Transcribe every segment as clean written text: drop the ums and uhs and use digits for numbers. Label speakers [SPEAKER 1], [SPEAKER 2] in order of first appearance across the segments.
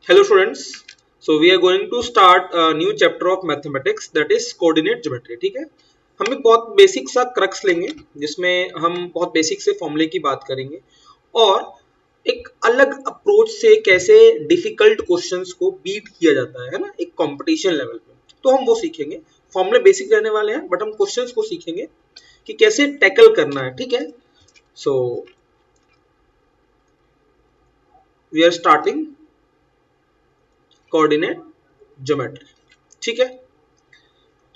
[SPEAKER 1] Hello students. So we are going to start a new chapter of mathematics, that is coordinate geometry. ठीक है, हम एक बहुत basic सा क्रक्स लेंगे जिसमें हम बहुत बेसिक से फॉर्मूले की बात करेंगे और एक अलग अप्रोच से कैसे डिफिकल्ट क्वेश्चंस को बीट किया जाता है ना, एक कंपटीशन लेवल पे। तो हम वो सीखेंगे। फॉर्मूले बेसिक रहने वाले हैं बट हम क्वेश्चंस को सीखेंगे कि कैसे टैकल करना है। ठीक है, so we are starting coordinate geometry. ठीक है,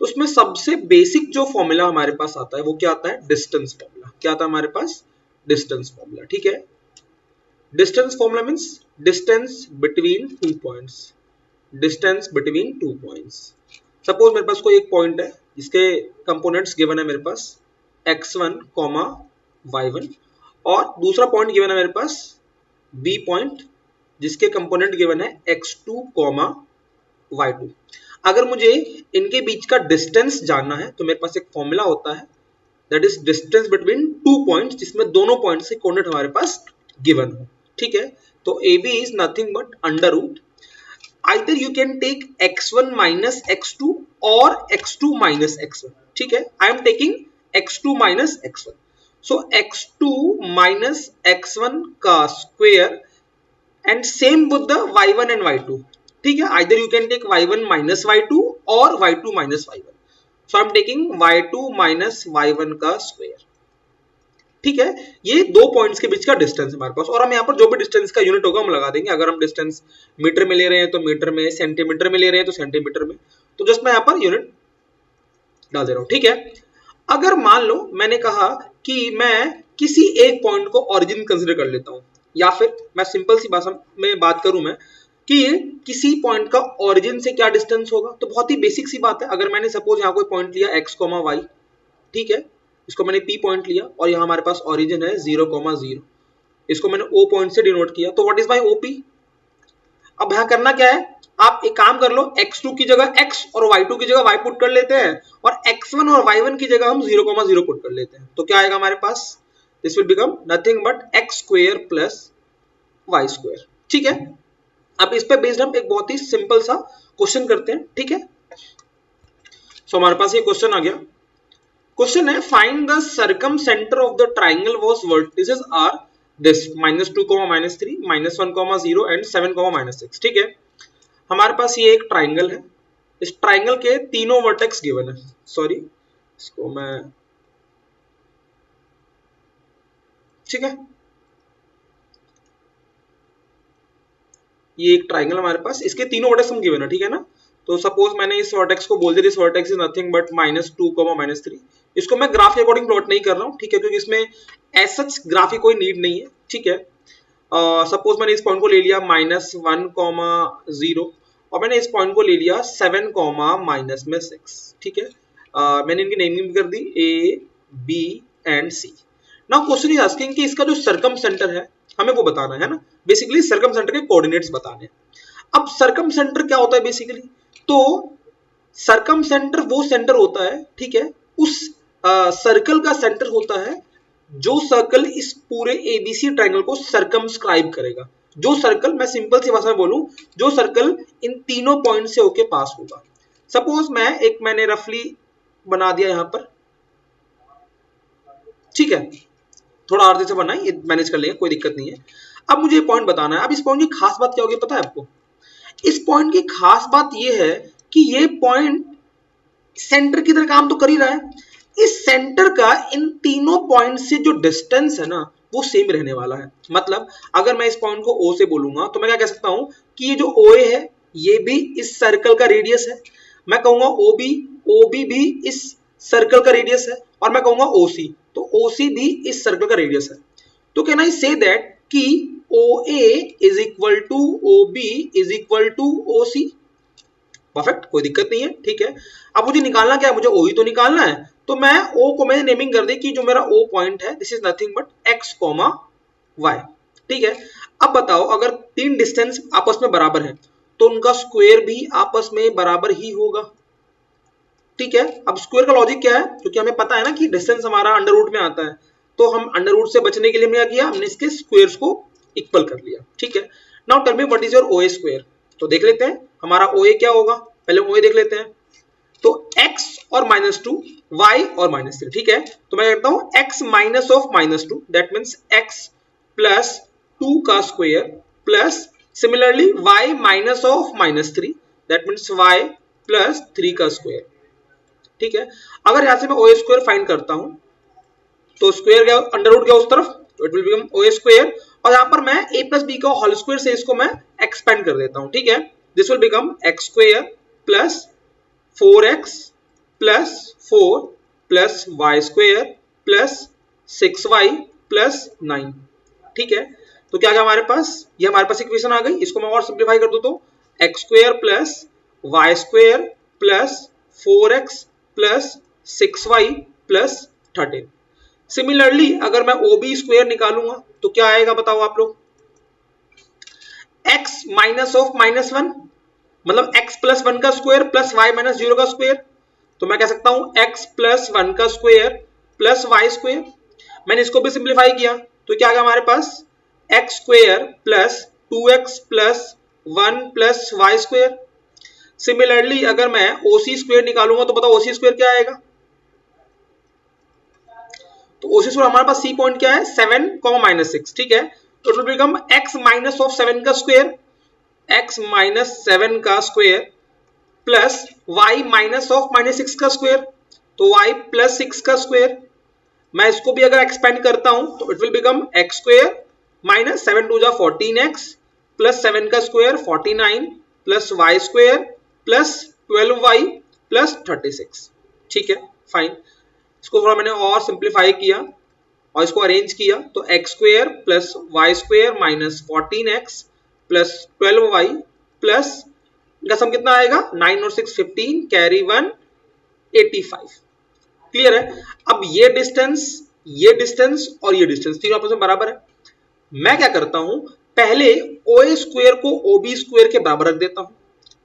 [SPEAKER 1] तो उसमें सबसे बेसिक जो फॉर्मूला हमारे पास आता है वो क्या आता है? Distance formula. क्या आता है हमारे पास? Distance formula. ठीक है, distance formula means distance between two points. Distance between two points. Suppose मेरे पास कोई एक पॉइंट है, इसके कंपोनेंट्स गिवन है मेरे पास x1, y1 और दूसरा पॉइंट गिवन है मेरे पास b पॉइंट जिसके कंपोनेंट गिवन है x2, y2। अगर मुझे इनके बीच का डिस्टेंस जानना है तो मेरे पास एक फॉर्मूला होता है, that is distance between two points, जिसमें दोनों पॉइंट से कोऑर्डिनेट हमारे पास गिवन हो। ठीक है, तो AB is nothing but under root, either you can take x1 minus x2 और x2 माइनस x1। ठीक है, I am taking x2 minus x1, so x2 minus x1 का square and same with the y1 and y2. ठीक है, either you can take y1 minus y2 or y2 minus y1. So I'm taking y2 minus y1 का square. ठीक है, ये दो points के बीच का डिस्टेंस हमारे पास, और हम यहाँ पर जो भी डिस्टेंस का यूनिट होगा हम लगा देंगे। अगर हम डिस्टेंस मीटर में ले रहे हैं तो मीटर में, सेंटीमीटर में ले रहे हैं तो सेंटीमीटर में, तो जस्ट मैं यहाँ पर यूनिट डाल दे रहा हूँ। ठीक है, अगर मान लो मैंने कहा कि मैं किसी एक पॉइंट को ऑरिजिन कंसिडर कर लेता हूँ, या फिर मैं सिंपल सी भाषा में बात करूं मैं कि किसी पॉइंट का ओरिजिन से क्या डिस्टेंस होगा, तो बहुत ही बेसिक सी बात है। अगर मैंने सपोज यहाँ कोई पॉइंट लिया x, y, ठीक है, इसको मैंने p पॉइंट लिया और यहाँ हमारे पास ओरिजिन है 0, 0, इसको मैंने o पॉइंट से डिनोट किया, तो व्हाट इज माय OP? अब यहाँ करना क्या है, आप एक काम कर लो, x2 की जगह x और y2 की जगह y पुट कर लेते हैं और x1 और y1 की जगह हम 0, 0 पुट कर लेते हैं। तो क्या आएगा हमारे पास? This will become nothing but x square plus y square। ठीक है, अब इस पे बेस्ड हम एक बहुत ही सिंपल सा क्वेश्चन करते हैं। ठीक है, सो हमारे पास ये क्वेश्चन आ गया। क्वेश्चन है, find the circumcentre of the triangle whose vertices are this -2, -3, -1, 0 and 7, -6। ठीक है, हमारे पास ये एक ट्राइंगल है, इस ट्राइंगल के तीनों वर्टेक्स गिवन है। सॉरी, इसको मैं, ठीक है, ये एक ट्राइंगल हमारे पास, इसके तीनों वर्टेक्स हम गिवन है। ठीक है ना, तो सपोज मैंने इस वर्टेक्स को बोल दिया this vertex is nothing but -2, -3। इसको मैं ग्राफ के अकॉर्डिंग प्लॉट नहीं कर रहा हूँ, ठीक है, क्योंकि इसमें एज सच ग्राफ की कोई नीड नहीं है। ठीक है, सपोज मैंने इस पॉइंट को ले लिया -1, 0 और मैंने इस पॉइंट को ले लिया 7, -6। ठीक है, मैंने इनकी नेमिंग कर दी A, B and C। Now question is asking कि इसका जो सर्कम सेंटर है हमें वो बताना है ना, बेसिकली सर्कम सेंटर के कोऑर्डिनेट्स बताने हैं। अब सर्कम सेंटर क्या होता है बेसिकली? तो सर्कम सेंटर वो सेंटर होता है, ठीक है, उस सर्कल का सेंटर होता है जो सर्कल इस पूरे ABC ट्रायंगल को सर्कमस्क्राइब करेगा। जो सर्कल, मैं सिंपल सी भाषा में बोलूं, जो सर्कल इन तीनों पॉइंट से होके पास होगा। सपोज मैंने रफली बना दिया यहां पर, ठीक है, थोड़ा आर्थे से बनाए, ये मैनेज कर लेंगे, कोई दिक्कत नहीं है। अब मुझे पॉइंट बताना है। अब इस पॉइंट की खास बात क्या होगी पता है आपको? इस पॉइंट की खास बात ये है कि ये पॉइंट सेंटर की तरह काम तो कर ही रहा है। इस सेंटर का इन तीनों पॉइंट से जो डिस्टेंस है ना वो सेम रहने वाला है। मतलब अगर मैं इस पॉइंट को O से बोलूंगा तो मैं क्या कह सकता हूं कि ये जो OA है ये भी इस सर्कल का रेडियस है। मैं कहूंगा OB भी इस सर्कल का रेडियस है, और मैं कहूंगा OC, तो OC भी इस सर्कल का रेडियस है। तो कैन आई से दैट कि OA is equal to OB is equal to OC? Perfect, कोई दिक्कत नहीं है। ठीक है, अब मुझे निकालना क्या है? मुझे O ही तो निकालना है। तो मैं O को मैंने नेमिंग कर दी कि जो मेरा O पॉइंट है this is nothing but x, y। ठीक है, अब बताओ अगर तीन डिस्टेंस आपस में बराबर है तो उनका स्क्वायर भी आपस में बराबर ही होगा। ठीक है, अब स्क्वायर का लॉजिक क्या है? क्योंकि हमें पता है ना कि डिस्टेंस हमारा अंडर रूट में आता है, तो हम अंडर रूट से बचने के लिए क्या किया, हमने इसके स्क्वायर्स को इक्वल कर लिया। ठीक है, now tell me what is your OA square? तो देख लेते हैं हमारा OA क्या होगा, पहले OA देख लेते हैं। तो x और -2, y और -3, ठीक है। तो मैं कहता हूं x minus of -2 that means x plus 2 का square plus similarly y minus of -3 that means y plus 3 का स्क्वायर, ठीक है। अगर यहां से मैं OA स्क्वायर फाइंड करता हूं तो स्क्वायर गया अंडर रूट गया उस तरफ, तो it will become OA square, और यहां पर मैं a प्लस बी का होल स्क्वायर से इसको मैं एक्सपेंड कर देता हूं, ठीक है। This will become x square plus 4x plus 4 plus y square plus 6y plus 9, ठीक है। तो क्या हमारे पास, ये हमारे पास इक्वेशन आ गई। इसको मैं और सिंप्लीफाई कर दूं तो x square plus y square plus 4x plus 6y plus 13। Similarly अगर मैं OB स्क्वायर निकालूंगा तो क्या आएगा बताओ आप लोग, x माइनस ऑफ -1 मतलब x प्लस 1 का स्क्वायर प्लस y माइनस 0 का स्क्वायर, तो मैं कह सकता हूं x प्लस 1 का स्क्वायर प्लस y स्क्वायर। मैंने इसको भी सिंप्लीफाई किया तो क्या आ गया हमारे पास, x square plus 2x plus 1 plus y square. Similarly अगर मैं OC स्क्वायर निकालूंगा तो बताओ OC स्क्वायर क्या आएगा, तो OC स्क्वायर हमारे पास C पॉइंट क्या है 7, -6, ठीक है। तो it will become x minus of 7 का स्क्वायर, x माइनस 7 का square plus y minus of -6 का स्क्वायर, तो y प्लस 6 का स्क्वायर। मैं इसको भी अगर एक्सपेंड करता हूं तो it will become x square minus 7 टू जा 14x प्लस 7 का square 49 plus y square plus 12y plus 36, ठीक है फाइन। इसको थोड़ा मैंने और सिंप्लीफाई किया और इसको अरेंज किया तो x square plus y square minus 14x plus 12y plus इनका सम कितना आएगा 9 और 6 15 कैरी 1 85, क्लियर है। अब ये डिस्टेंस और ये डिस्टेंस तीनों आपस में बराबर है। मैं क्या करता हूं, पहले OA स्क्वायर को OB स्क्वायर के बराबर रख देता हूं,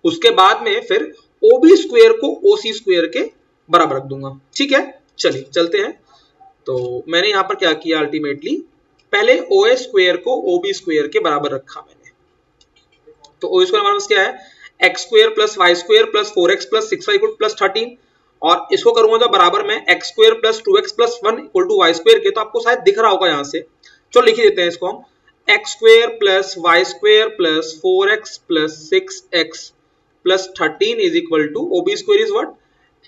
[SPEAKER 1] उसके बाद में फिर OB स्क्वायर को OC स्क्वायर के बराबर रख दूंगा, ठीक है। चलिए चलते हैं। तो मैंने यहां पर क्या किया, अल्टीमेटली पहले OA स्क्वायर को OB स्क्वायर के बराबर रखा मैंने, तो OA स्क्वायर हमारे पास क्या है x square plus y square plus 4x plus 6y plus 13, और इसको करूंगा जब बराबर में x square plus 2x plus 1 equal to y square के, तो आपको शायद दिख रहा होगा यहां से, चलो लिख ही देते हैं इसको हम, x square plus y square plus 4x plus 6x plus 13 is equal to OB square is what,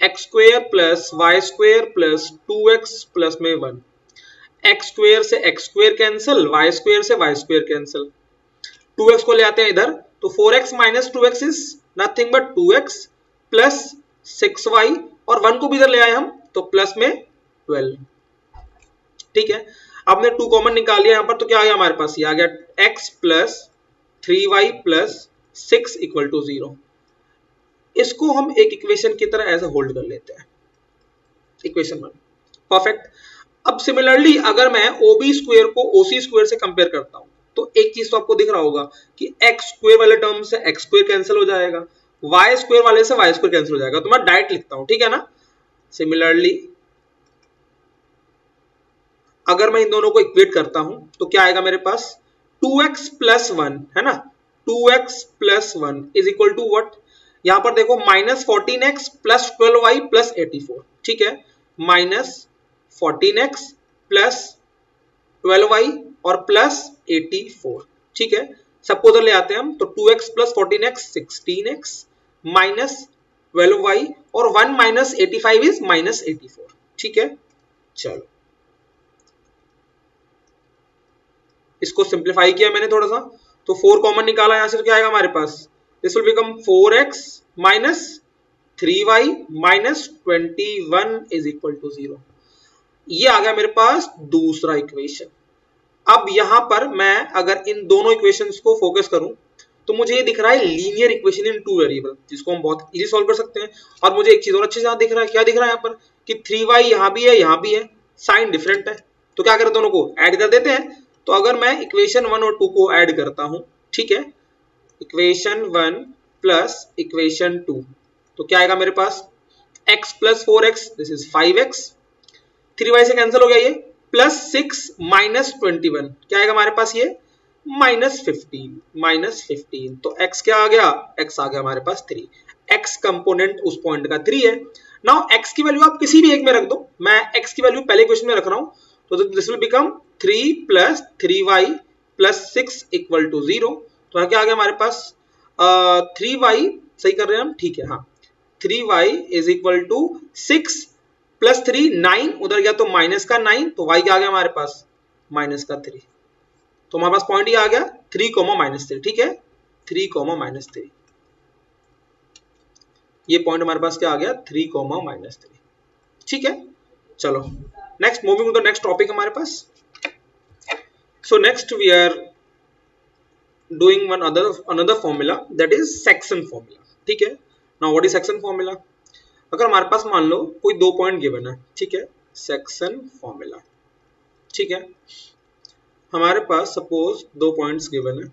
[SPEAKER 1] x square plus y square plus 2x plus में 1, x स्क्वायर से x square cancel, y square से y square cancel, 2x को ले आते हैं इधर, तो 4x minus 2x is nothing but 2x plus 6y, और 1 को भी इधर ले आए हम तो प्लस में 12, ठीक है। अब हमने 2 कॉमन निकाल लिया यहां पर, तो क्या आ गया हमारे पास, ये आ गया x plus 3y plus 6 equal to 0। इसको हम एक इक्वेशन की तरह ऐसे होल्ड कर लेते हैं, इक्वेशन 1 परफेक्ट। अब सिमिलरली अगर मैं OB स्क्वायर को OC स्क्वायर से कंपेयर करता हूं तो एक चीज तो आपको दिख रहा होगा कि x स्क्वायर वाले टर्म से x स्क्वायर कैंसिल हो जाएगा, y स्क्वायर वाले से y स्क्वायर कैंसिल हो जाएगा, तो मैं डायरेक्ट लिखता हूं, ठीक है ना। सिमिलरली अगर मैं इन दोनों को इक्वेट करता हूं तो क्या आएगा मेरे पास, 2x प्लस 1 है ना, 2x plus 1 is equal to what, यहां पर देखो minus 14x plus 12y plus 84, ठीक है, माइनस 14x प्लस 12y और प्लस 84, ठीक है। सबको उधर ले आते हैं हम, तो 2x plus 14x 16x minus 12y और 1 माइनस 85 इज माइनस 84, ठीक है। चलो इसको सिंप्लीफाई किया मैंने थोड़ा सा, तो 4 कॉमन निकाला यहां से, तो क्या आएगा हमारे पास, this will become 4x minus 3y minus 21 is equal to 0। ये आ गया मेरे पास दूसरा इक्वेशन। अब यहां पर मैं अगर इन दोनों इक्वेशंस को फोकस करूं तो मुझे ये दिख रहा है लीनियर इक्वेशन इन 2 वेरिएबल, जिसको हम बहुत इजी सॉल्व कर सकते हैं। और मुझे एक चीज और अच्छे से दिख रहा है, क्या दिख रहा है यहाँ पर कि 3y यहां भी है यहां भी है, साइन डिफरेंट है, तो क्या करें दोनों को ऐड कर देते हैं। तो अगर मैं इक्वेशन 1 और 2 को ऐड करता हूं, ठीक है, इक्वेशन 1 प्लस इक्वेशन 2, तो क्या आएगा मेरे पास, x plus 4x this is 5x, 3y से कैंसिल हो गया ये, प्लस 6 माइनस 21 क्या आएगा हमारे पास, ये -15 तो x क्या आ गया, x आ गया हमारे पास 3, x कंपोनेंट उस पॉइंट का 3 है। नाउ x की वैल्यू आप किसी भी एक में रख दो, मैं x की वैल्यू पहले क्वेश्चन में रख रहा हूं, तो दिस विल बिकम 3 + 3y + 6 = 0। तो क्या आ गया हमारे पास 3y, सही कर रहे हैं हम, ठीक है, हाँ 3y = 6 + 3 9, उधर गया तो माइनस का 9, तो y क्या आ गया हमारे पास -3, तो हमारे पास पॉइंट ये आ गया 3, -3, ठीक है 3, -3, ये पॉइंट हमारे पास क्या आ गया 3, -3, ठीक है। चलो next, moving to the next topic हमारे पास। So next we are doing one another formula, that is section formula, ठीक है। Now what is section formula? अगर हमारे पास मान लो कोई 2 पॉइंट गिवन है, ठीक है, सेक्शन फॉर्मूला, ठीक है, हमारे पास सपोज 2 पॉइंट्स गिवन है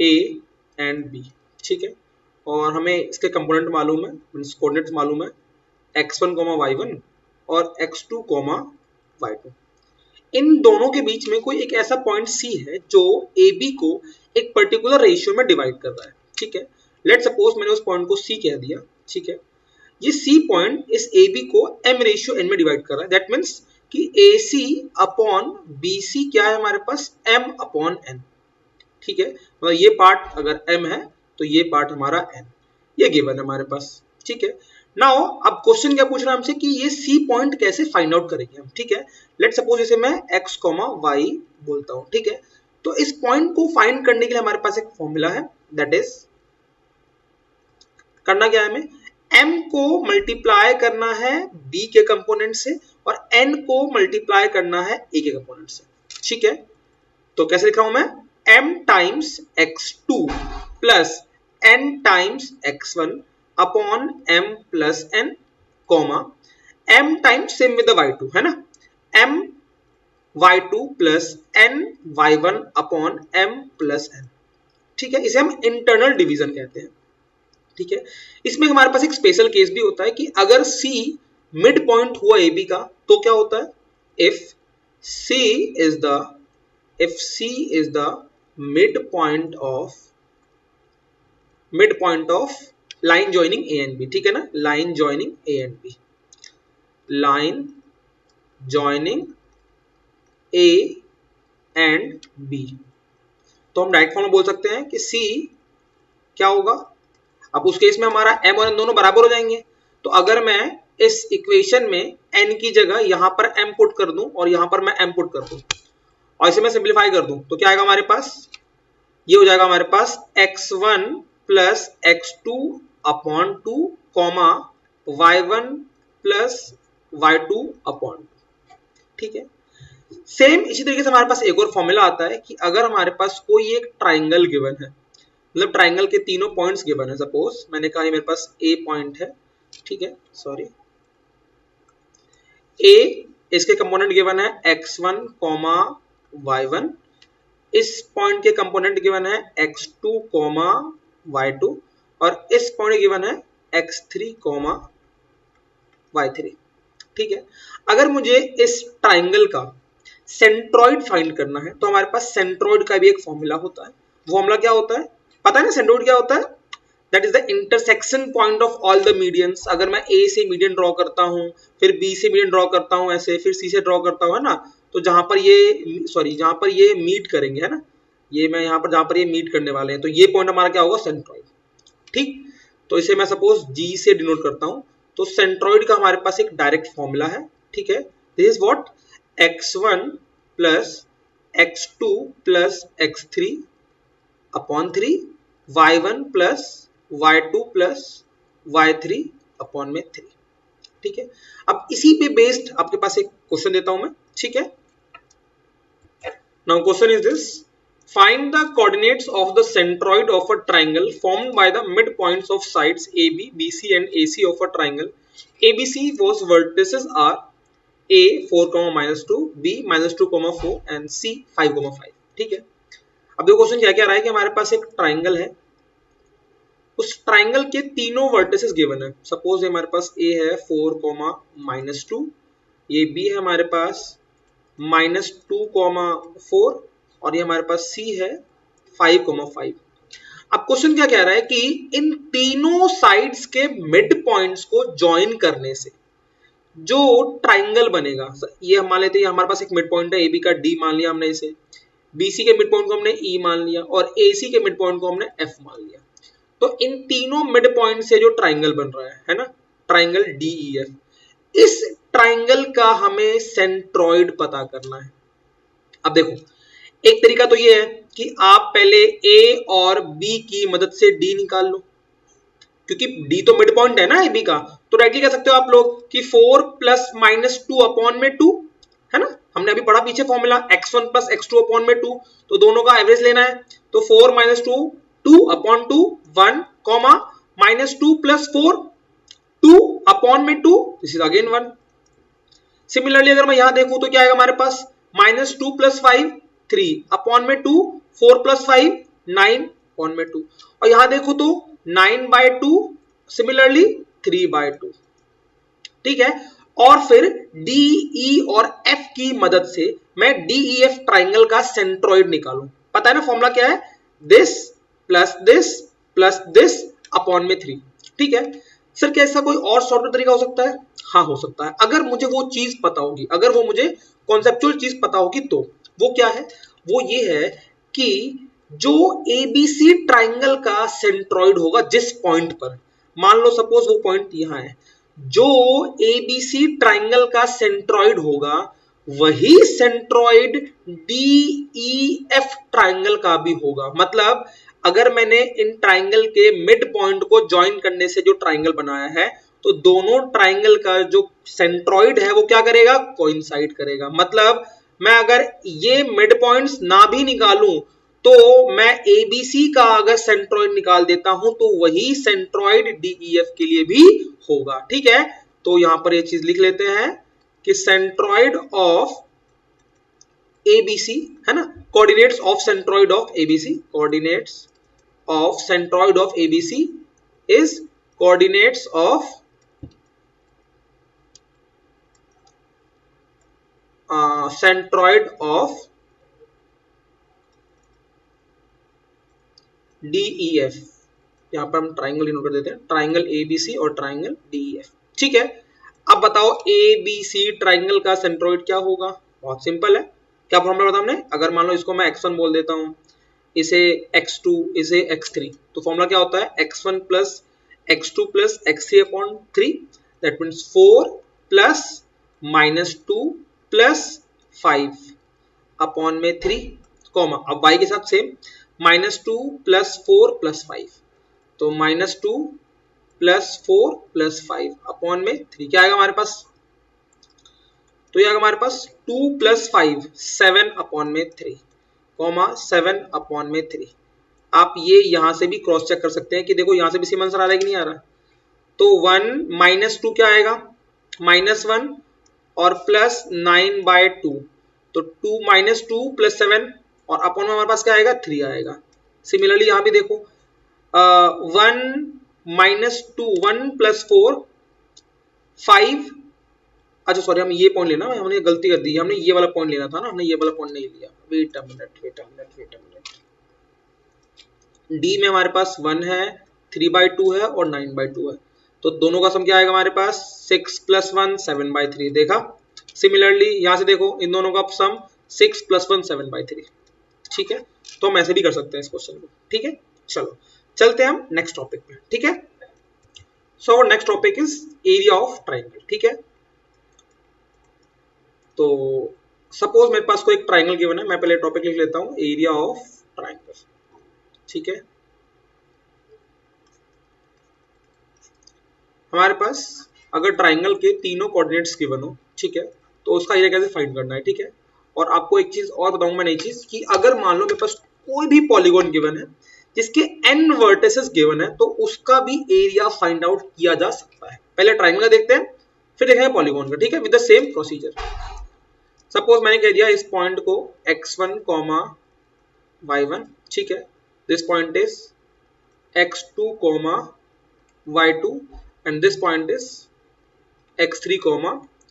[SPEAKER 1] A एंड B, ठीक है, और हमें इसके कंपोनेंट मालूम है, मींस कोऑर्डिनेट्स मालूम है x1, y1 और x2, y2। इन दोनों के बीच में कोई एक ऐसा पॉइंट C है जो AB को एक पर्टिकुलर रेशियो में डिवाइड कर रहा है, ठीक है। लेट सपोज मैंने उस पॉइंट को C कह दिया, ठीक है, ये C पॉइंट इस AB को m/n में डिवाइड कर रहा है, दैट मीन्स कि AC अपॉन BC क्या है हमारे पास m/n, ठीक है, मतलब ये पार्ट अगर m है तो ये पार्ट हमारा n, ये गिवन है हमारे पास, ठीक है। नाउ अब क्वेश्चन क्या पूछ रहा है हमसे कि ये C पॉइंट कैसे फाइंड आउट करेंगे हम, ठीक है। लेट सपोज इसे मैं x, y बोलता हूं, ठीक है, तो इस पॉइंट को फाइंड करने के लिए हमारे पास एक फॉर्मूला है, दैट इज करना क्या है, हमें m को मल्टीप्लाई करना है b के कंपोनेंट से और n को मल्टीप्लाई करना है a के कंपोनेंट से, ठीक है। तो कैसे लिख रहा हूं मैं, m times x2 plus n times x1 upon m plus n, comma m times same with the y2 है ना, m y2 plus n y1 upon m plus n, ठीक है, इसे हम इंटरनल डिवीजन कहते हैं, ठीक है। इसमें हमारे पास एक स्पेशल केस भी होता है कि अगर C मिड पॉइंट हुआ AB का तो क्या होता है, if C is the midpoint of line joining A and B, ठीक है ना, line joining A and B, line joining A and B, तो हम डायरेक्ट फॉर्म में बोल सकते हैं कि C क्या होगा, अब उस केस में हमारा m और n दोनों बराबर हो जाएंगे, तो अगर मैं इस इक्वेशन में n की जगह यहां पर m पुट कर दूं और यहां पर मैं m पुट कर दूं और इसे मैं सिंप्लीफाई कर दूं, तो क्या आएगा हमारे पास, ये हो जाएगा हमारे पास x1 plus x2 upon 2 comma y1 plus y2 upon 2, ठीक है। सेम इसी तरीके से हमारे पास एक और फॉर्मूला आता है कि अगर हमारे पास कोई एक ट्राइंगल गिवन है, मतलब ट्राइंगल के तीनों पॉइंट्स गिवन है, सपोज मैंने कहा मेरे पास A पॉइंट है, ठीक है, सॉरी A, इसके कंपोनेंट गिवन है x1, y1, इस पॉइंट के कंपोनेंट गिवन है x2, y2 और इस पॉइंट गिवन है x3, y3, ठीक है। अगर मुझे इस ट्राइंगल का सेंट्रॉइड फाइंड करना है तो हमारे पास सेंट्रॉइड का भी एक फॉर्मूला होता है, वो फॉर्मूला क्या होता है पता है ना, सेंट्रॉइड क्या होता है, that is the intersection point of all the medians. अगर मैं A से मीडियन ड्रॉ करता हूं, फिर B से मीडियन ड्रॉ करता हूं ऐसे, फिर C से ड्रॉ करता हूं, है ना, तो जहां पर ये मीट करेंगे, है ना, ये मैं यहां पर जहां पर ये मीट करने वाले हैं, तो ये पॉइंट हमारा क्या होगा, सेंट्रॉइड, ठीक। तो इसे मैं सपोज G से डिनोट करता हूं, तो सेंट्रॉइड का हमारे पास एक डायरेक्ट फॉर्मूला है, ठीक है, this is what, x1 plus x2 plus x3 upon 3 y1 plus y2 plus y3 upon में 3, ठीक है। अब इसी पे बेस्ड आपके पास एक क्वेश्चन देता हूं मैं, ठीक है। Now question is this, find the coordinates of the centroid of a triangle formed by the mid points of sides AB, BC and AC of a triangle ABC whose vertices are A 4, -2, B -2, 4 and C 5, 5, ठीक है। अब देखो question क्या क्या रहा है कि हमारे पास एक ट्राइंगल है, उस ट्राइंगल के तीनों वर्टिसेस गिवन है, सपोज हमारे पास A है 4, -2, ये B है हमारे पास -2, 4 और ये हमारे पास C है 5,5। अब क्वेश्चन क्या कह रहा है कि इन तीनों साइड्स के मिड पॉइंट्स को ज्वाइन करने से जो ट्राइंगल बनेगा, ये मान लेते हैं हमारे पास एक मिड पॉइंट है, ए बी का डी मान लिया हमने, इसे बीसी के मिड पॉइंट को हमने ई मान लिया और एसी के मिड पॉइंट को हमने एफ मान लिया। तो इन तीनों मिड पॉइंट से जो ट्राइंगल बन रहा है ना, ट्राइंगल डीईएफ, इस ट्राइंगल का हमें सेंट्रॉइड पता करना है। अब देखो, एक तरीका तो ये है कि आप पहले ए और बी की मदद से डी निकाल लो, क्योंकि डी तो मिड पॉइंट है ना ए बी का, तो डायरेक्टली कह सकते हो आप लोग कि 4 प्लस माइनस 2 अपॉन में 2 है ना, हमने अभी पढ़ा पीछे formula x1 plus x2 upon में 2, तो दोनों का एवरेज लेना है, तो 4 minus 2 2 upon 2 1 comma minus 2 plus 4 2 upon में 2, दिस इज अगेन 1। सिमिलरली अगर मैं यहां देखूं तो क्या आएगा हमारे पास, माइनस 2 प्लस 5 3 अपॉन में 2 4 प्लस 5 9 अपॉन में 2, और यहां देखो तो 9/2 सिमिलरली 3/2, ठीक है। और फिर डी ई और एफ की मदद से मैं डीईएफ ट्राइंगल का सेंट्रॉइड निकालूं। पता है ना फॉर्मूला क्या है, दिस प्लस दिस अपॉन में 3, ठीक है। सर क्या ऐसा कोई और शॉर्टकट तरीका हो सकता है? हाँ हो सकता है, अगर मुझे वो चीज पता होगी, अगर वो मुझे कॉन्सेप्चुअल चीज पता होगी तो। वो क्या है? वो ये है कि जो एबीसी ट्राइंगल का सेंट्रॉइड होगा जिस पॉइंट पर, मान लो सपोज वो पॉइंट यहां है, जो एबीसी ट्राइंगल का सेंट्रॉइड होगा वही सेंट्रॉइड डीईएफ ट्राइंगल का भी होगा। मतलब अगर मैंने इन ट्राइंगल के मिड पॉइंट को ज्वाइन करने से जो ट्राइंगल बनाया है, तो दोनों ट्राइंगल का जो सेंट्रॉइड है वो क्या करेगा, कोइंसाइड करेगा। मतलब मैं अगर ये मिड पॉइंट्स ना भी निकालूं तो मैं एबीसी का अगर सेंट्रॉइड निकाल देता हूं तो वही सेंट्रॉइड डीईएफ के लिए भी होगा, ठीक है। तो यहां पर ये चीज लिख लेते हैं कि सेंट्रॉइड ऑफ एबीसी है ना, coordinates of centroid of ABC, coordinates of centroid of ABC is coordinates of centroid of DEF. यहां पर हम ट्राइंगल डिनोट कर देते हैं, ट्राइंगल एबीसी और ट्राइंगल डीईएफ, ठीक है। अब बताओ एबीसी ट्राइंगल का सेंट्रॉइड क्या होगा? बहुत सिंपल है, क्या फॉर्मूला बताया हमने, अगर मान लो इसको मैं x1 बोल देता हूं, इसे x2, इसे x3, तो फॉर्मूला क्या होता है, x1 plus x2 plus x3 upon 3, that means 4 plus minus 2 plus 5 upon में 3, कॉमा अब y के साथ सेम -2 प्लस 4 प्लस 5, तो -2 प्लस 4 प्लस 5 अपॉन में 3, क्या आएगा हमारे पास, तो ये आएगा हमारे पास 2 प्लस 5 7 अपॉन में 3, कॉमा 7 अपॉन में 3। आप ये यहां से भी क्रॉस चेक कर सकते हैं कि देखो यहां से भी सेम आंसर आ रहा है कि नहीं आ रहा, तो 1 -2 क्या आएगा, -1 और प्लस 9/2, तो 2 -2 प्लस 7 और अपॉन में हमारे पास क्या आएगा, 3 आएगा। सिमिलरली यहां भी देखो 1 -2 1 प्लस 4 5, अच्छा सॉरी हम ये पॉइंट लेना, हमने गलती कर दी, हमने ये वाला पॉइंट लेना था ना, हमने ये वाला पॉइंट नहीं लिया, वेट अ मिनट। डी में हमारे पास 1 है, 3/2 है और 9/2 है, तो दोनों का सम क्या आएगा हमारे पास, 6 + 1 7/3, देखा। सिमिलरली यहां से देखो इन दोनों का सम 6 + 1 7/3, ठीक है। तो हम ऐसे भी कर सकते हैं इस क्वेश्चन को, ठीक है। चलो चलते हैं हम नेक्स्ट टॉपिक पे, ठीक है। So next topic is area of triangle, ठीक है। तो सपोज मेरे पास कोई एक ट्राइंगल गिवन है, मैं पहले टॉपिक लिख लेता हूं, एरिया ऑफ ट्राइंगल, ठीक है। हमारे पास अगर ट्राइंगल के तीनों कोऑर्डिनेट्स गिवन हो, ठीक है, तो उसका एरिया कैसे फाइंड करना है, ठीक है। और आपको एक चीज और बताऊंगा मैं, नई चीज, कि अगर मान लो मेरे पास कोई भी पॉलीगॉन गिवन है जिसके n वर्टिसेस गिवन है, तो उसका भी एरिया फाइंड आउट किया जा सकता है। पहले ट्राइंगल का देखते हैं, फिर देखेंगे पॉलीगॉन का, ठीक है, with the same procedure. Suppose मैंने कह दिया इस पॉइंट को x1, y1, ठीक है, this point is x2, y2 and this point is x3,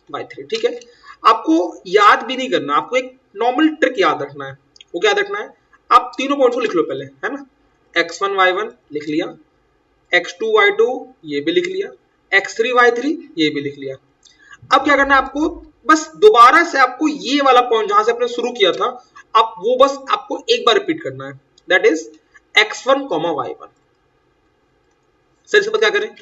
[SPEAKER 1] y3, ठीक है। आपको याद भी नहीं करना, आपको एक नॉर्मल ट्रिक याद रखना है। वो क्या रखना है, आप तीनों पॉइंट्स को लिख लो पहले, है ना। x1 y1 लिख लिया, x2 y2 ये भी लिख लिया, x3 y3 ये भी लिख लिया। अब क्या करना है आपको, बस दोबारा से आपको ये वाला पॉइंट जहां से आपने शुरू किया था, आप वो बस आपको एक बार रिपीट करना है, that is x1 y1। Sir इसके बाद क्या करें,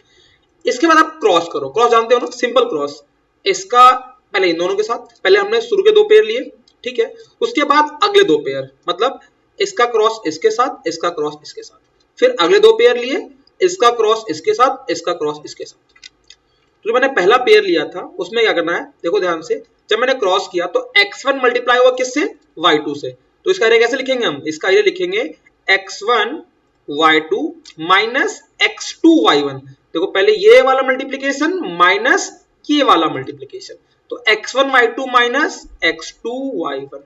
[SPEAKER 1] इसके बाद आप क्रॉस करो, क्रॉस जानते हो ना, सिंपल क्रॉस। इसका पहले इन दोनों के साथ, पहले हमने शुरू के दो पेयर लिए, ठीक है, उसके बाद अगले दो पेयर, मतलब इसका क्रॉस इसके साथ, इसका क्रॉस इसके साथ, फिर अगले दो पेयर लिए, इसका क्रॉस इसके साथ, इसका क्रॉस इसके साथ। तो मैंने पहला पेयर लिया था उसमें क्या करना है, देखो ध्यान से, जब मैंने क्रॉस किया तो x1 मल्टीप्लाई हुआ किससे, y2 से, तो इसका एरिया कैसे लिखेंगे हम, इसका एरिया लिखेंगे x1 y2 minus x2 y1। देखो पहले ये वाला मल्टीप्लीकेशन माइनस ये वाला मल्टीप्लीकेशन, तो x1 y2 minus x2 y1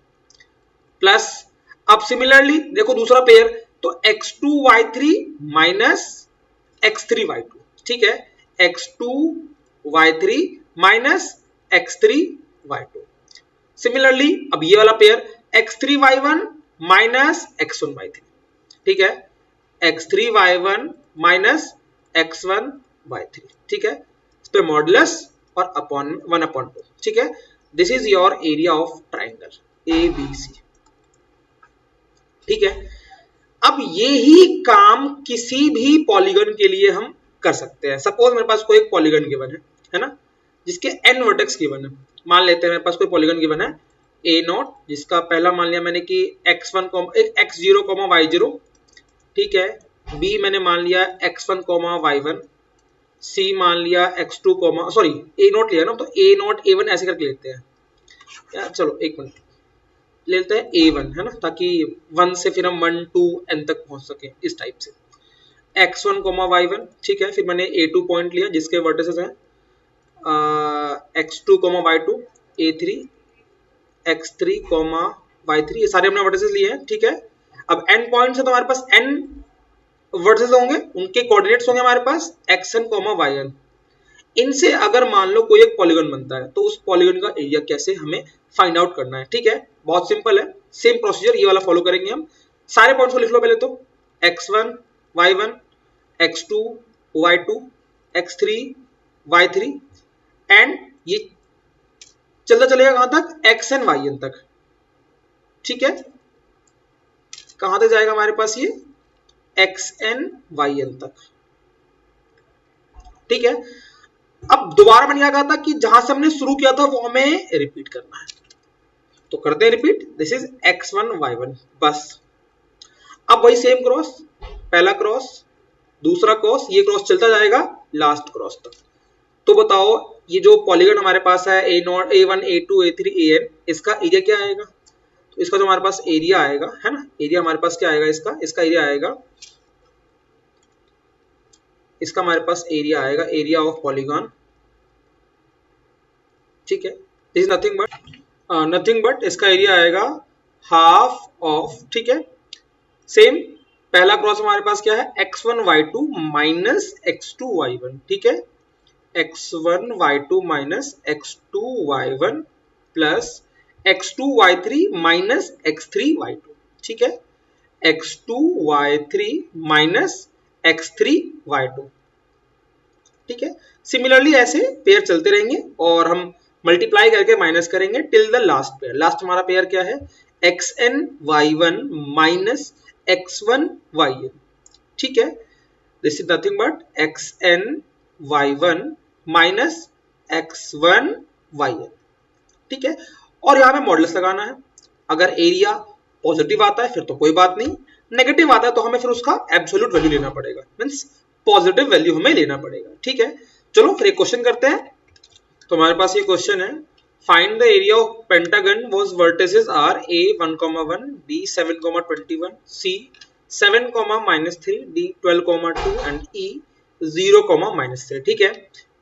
[SPEAKER 1] plus, अब सिमिलरली देखो दूसरा पेयर, तो x2 y3 minus x3 y2, ठीक है, x2 y3 minus x3 y2। Similarly अब ये वाला pair x3 y1 minus x1 y3, ठीक है, x3 y1 minus x1 y3, ठीक है, इस पे मॉडुलस और अपॉन 1/2, ठीक है। This is your area of triangle ABC, ठीक है। अब ये ही काम किसी भी पॉलीगन के लिए हम कर सकते हैं। सपोज मेरे पास कोई एक पॉलीगन गिवन है ना, जिसके n वर्टेक्स गिवन है। मान लेते हैं मेरे पास कोई पॉलीगन गिवन है A0, जिसका पहला मान लिया मैंने कि x1 x0 y0, ठीक है, B मैंने मान लिया x1 y1, C मान लिया x2 सॉरी A0 लिया ना, तो A0 A1 ऐसे करके लेते हैं यार, चलो एक मिनट लेते हैं A1, है ना, ताकि 1 से फिर हम 1 2 n तक पहुंच सके, इस टाइप से x1 y1, ठीक है, फिर मैंने A2 पॉइंट लिया जिसके वर्टिसेस हैं x2 y2, A3, x3 y3, ये सारे हमने वर्टिसेस लिए हैं, ठीक है। अब n पॉइंट्स है तो हमारे पास n वर्टिसेस होंगे, उनके कोऑर्डिनेट्स होंगे हमारे पास xn yn। इनसे अगर मान लो कोई एक पॉलीगन बनता है तो उस पॉलीगन का एरिया कैसे हमें फाइंड आउट करना है, ठीक है, बहुत सिंपल है, सेम प्रोसीजर ये वाला फॉलो करेंगे हम। सारे पॉइंट्स को लिख लो पहले तो, x1 y1, x2 y2, x3 y3, and ये चलता चलेगा कहां तक, xn yn तक, ठीक है, कहां तक जाएगा हमारे पास ये xn yn तक, ठीक है। अब दोबारा मैंने क्या कहा था कि जहां से हमने शुरू किया था वो हमें रिपीट करना है, तो करते हैं repeat, this is x1 y1 बस। अब वही सेम क्रॉस, पहला क्रॉस, दूसरा क्रॉस, ये क्रॉस चलता जाएगा लास्ट क्रॉस तक। तो बताओ ये जो पॉलीगन हमारे पास है A0 A1 A2 A3 AN, इसका एरिया क्या आएगा, तो इसका जो हमारे पास एरिया आएगा, है ना, एरिया हमारे पास क्या आएगा, इसका एरिया आएगा, इसका हमारे पास एरिया आएगा, एरिया ऑफ पॉलीगन, ठीक है, दिस इज नथिंग बट इसका एरिया आएगा हाफ ऑफ, ठीक है। सेम पहला क्रॉस हमारे पास क्या है, x1 y2 minus x2 y1, ठीक है, x1 y2 minus x2 y1 plus x2 y3 minus x3 y2, ठीक है, x2 y3 minus x3 y2, ठीक है। सिमिलरली ऐसे पेयर चलते रहेंगे और हम मल्टीप्लाई करके माइनस करेंगे till the last pair. Last हमारा पेयर क्या है, xn y1 minus x1 yn, ठीक है, this is nothing but xn y1 minus x1 yn, ठीक है। और यहाँ पे मॉडुलस लगाना है, अगर एरिया पॉजिटिव आता है फिर तो कोई बात नहीं, नेगेटिव आता है तो हमें फिर उसका एब्सोल्यूट वैल्यू लेना पड़ेगा, मींस पॉजिटिव वैल्यू हमें लेना पड़ेगा, ठीक है। चलो फिर एक क्वेश्चन करते हैं। तो हमारे पास ये क्वेश्चन है, find the area of pentagon whose vertices are a 1,1, b 7,21, c 7,-3, d 12,2 and e 0,-3, ठीक है।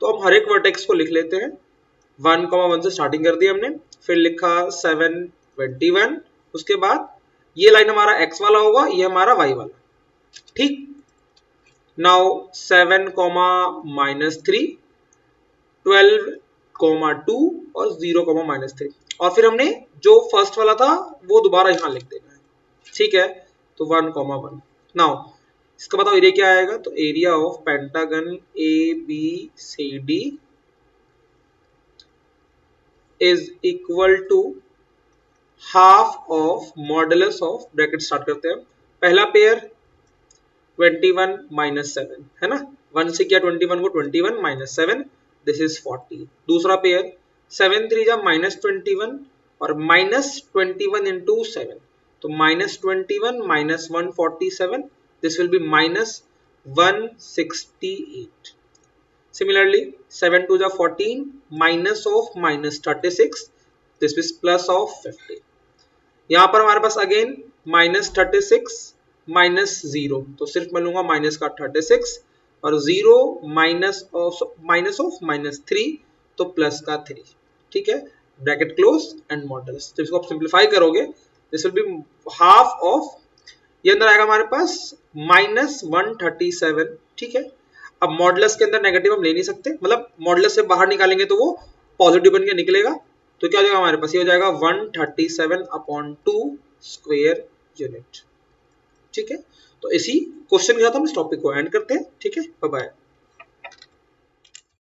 [SPEAKER 1] तो हम हर एक वर्टेक्स को लिख लेते हैं, 1,1 से स्टार्टिंग कर दी हमने, फिर लिखा 7,21, उसके बाद ये लाइन हमारा x वाला होगा, ये हमारा y वाला, ठीक। नाउ 7,-3, 12,2 और 0,-3, और फिर हमने जो फर्स्ट वाला था वो दोबारा यहाँ लिख देना है, ठीक है, तो 1,1। नाउ इसका बताओ एरिया क्या आएगा, तो area of pentagon A B C D is equal to half of modulus of, bracket start करते हैं, पहला पेयर 21 माइनस 7 है ना, 1 से किया 21 को, 21 माइनस 7 दिस इज 40। दूसरा पेयर 7 3 जा माइनस 21 और माइनस 21 इंटू 7, तो minus 21 minus 147 this will be minus 168। Similarly 7 2 जा 14 minus of minus 36 this is plus of 50। यहां पर हमारे पास अगेन माइनस 36 माइनस 0, तो सिर्फ मैं लूंगा माइनस का 36 और 0 माइनस ऑफ माइनस 3, तो प्लस का 3। ठीक है, ब्रैकेट क्लोज एंड मॉडुलस, तो इसको आप सिंप्लीफाई करोगे this will be half of, ये अंदर आएगा हमारे पास माइनस 137। ठीक है, अब मॉडुलस के अंदर नेगेटिव हम ले नहीं सकते, मतलब मॉडुलस से बाहर निकालेंगे तो वो पॉजिटिव बन के निकलेगा, तो क्या हो जाएगा हमारे पास, ये हो जाएगा 137/2 स्क्वायर यूनिट। ठीक है, तो इसी क्वेश्चन के साथ हम इस टॉपिक को एंड करते हैं। ठीक है, बाय बाय।